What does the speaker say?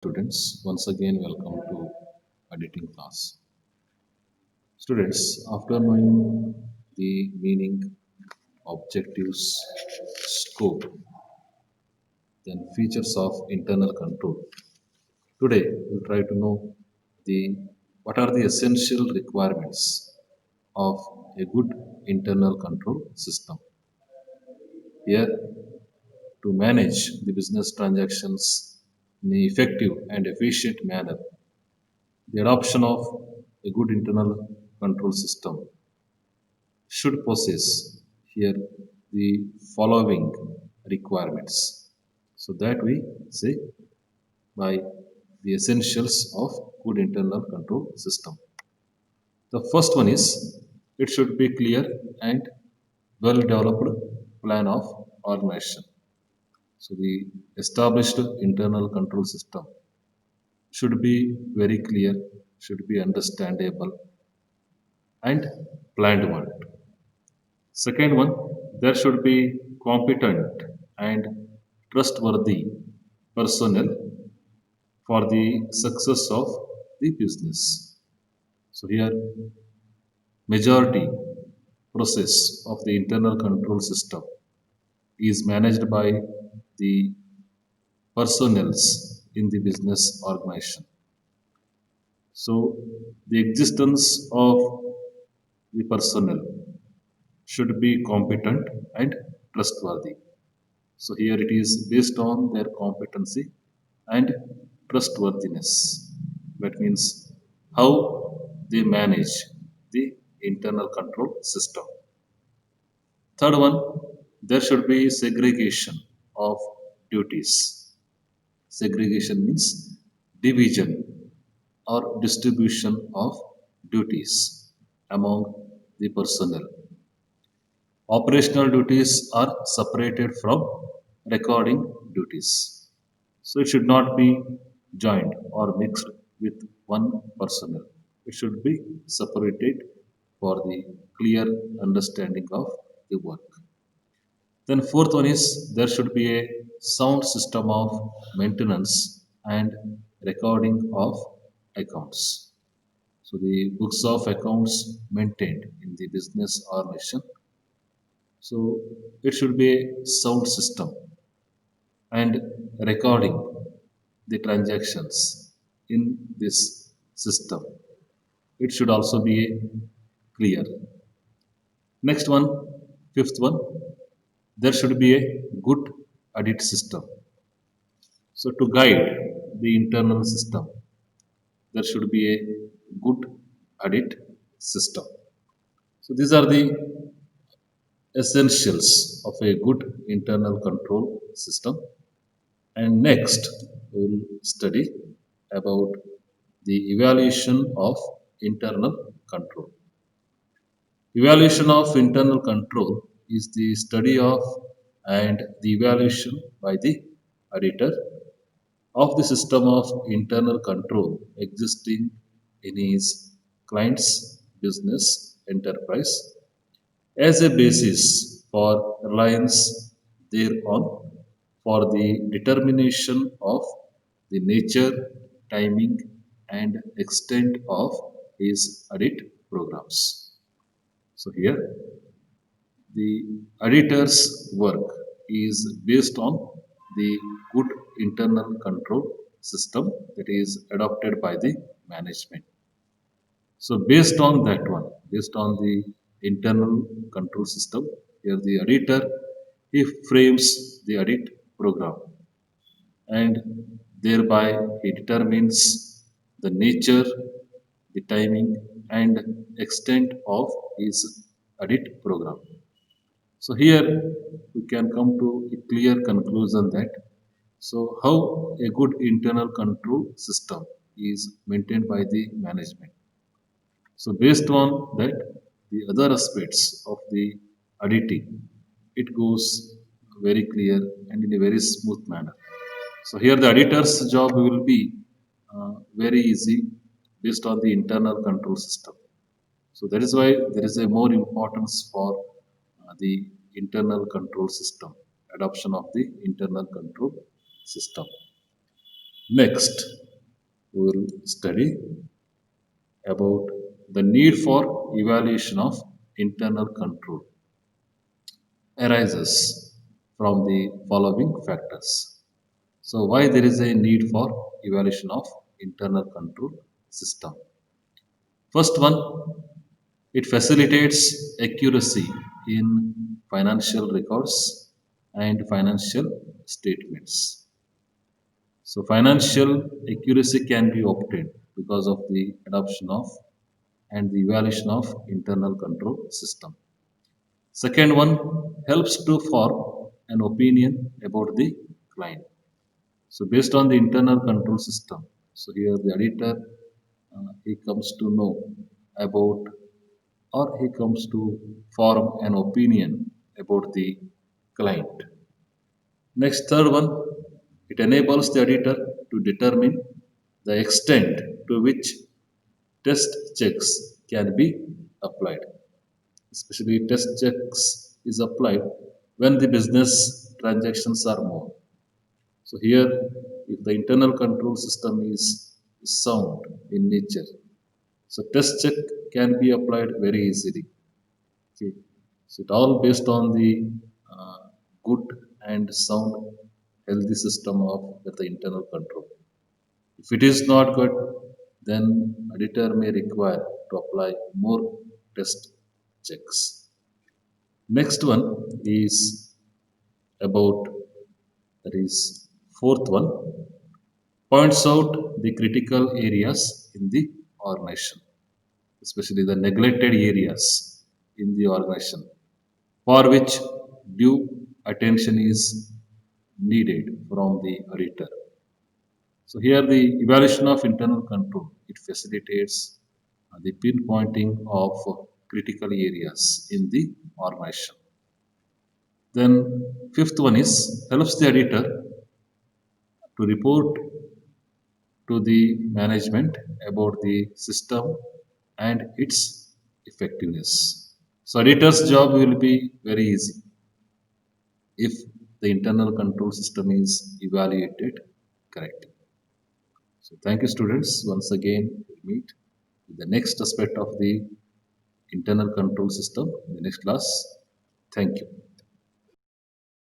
Students, once again welcome to editing class. Students, after knowing the meaning, objectives, scope, then features of internal control. Today, we'll try to know the what are the essential requirements of a good internal control system. Here, to manage the business transactions in an effective and efficient manner, the adoption of a good internal control system should possess here the following requirements. So that we say by the essentials of good internal control system. The first one is it should be clear and well developed plan of organization. So the established internal control system should be very clear, should be understandable and planned one. Second one, there should be competent and trustworthy personnel for the success of the business. So here, majority process of the internal control system is managed by the personnels in the business organization. So the existence of the personnel should be competent and trustworthy. So here it is based on their competency and trustworthiness. That means how they manage the internal control system. Third one, there should be segregation of duties. Segregation means division or distribution of duties among the personnel. Operational duties are separated from recording duties. So it should not be joined or mixed with one personnel. It should be separated for the clear understanding of the work. Then fourth one is there should be a sound system of maintenance and recording of accounts. So the books of accounts maintained in the business or mission. So it should be a sound system and recording the transactions in this system. It should also be a clear. Next one, fifth one, there should be a good audit system. So to guide the internal system, there should be a good audit system. So these are the essentials of a good internal control system. And next, we'll study about the evaluation of internal control. Evaluation of internal control is the study of and the evaluation by the auditor of the system of internal control existing in his client's business enterprise as a basis for reliance thereon for the determination of the nature, timing, and extent of his audit programs. So here the editor's work is based on the good internal control system that is adopted by the management. So based on that one, based on the internal control system, here the editor he frames the audit program and thereby he determines the nature, the timing and extent of his audit program. So here we can come to a clear conclusion that so how a good internal control system is maintained by the management. So based on that, the other aspects of the auditing, it goes very clear and in a very smooth manner. So here the auditor's job will be very easy based on the internal control system. So that is why there is a more importance for the internal control system, adoption of the internal control system. Next, we will study about the need for evaluation of internal control arises from the following factors. So, why there is a need for evaluation of internal control system? First one, it facilitates accuracy in financial records and financial statements. So, financial accuracy can be obtained because of the adoption of and the evaluation of internal control system. Second one helps to form an opinion about the client. So based on the internal control system, so here the editor he comes to know about or he comes to form an opinion about the client. Next, third one, it enables the editor to determine the extent to which test checks can be applied. Especially test checks is applied when the business transactions are more. So here, if the internal control system is sound in nature, so test check can be applied very easily. Okay. So it all based on the uh, good and sound healthy system of the internal control. If it is not good, then editor may require to apply more test checks. Next one is about that is fourth one points out the critical areas in the organization, especially the neglected areas in the organization for which due attention is needed from the auditor. So here the evaluation of internal control it facilitates the pinpointing of critical areas in the organization. Then fifth one is helps the editor to report to the management about the system and its effectiveness. So editor's job will be very easy if the internal control system is evaluated correctly. So thank you students. Once again, we'll meet with the next aspect of the internal control system in the next class. Thank you.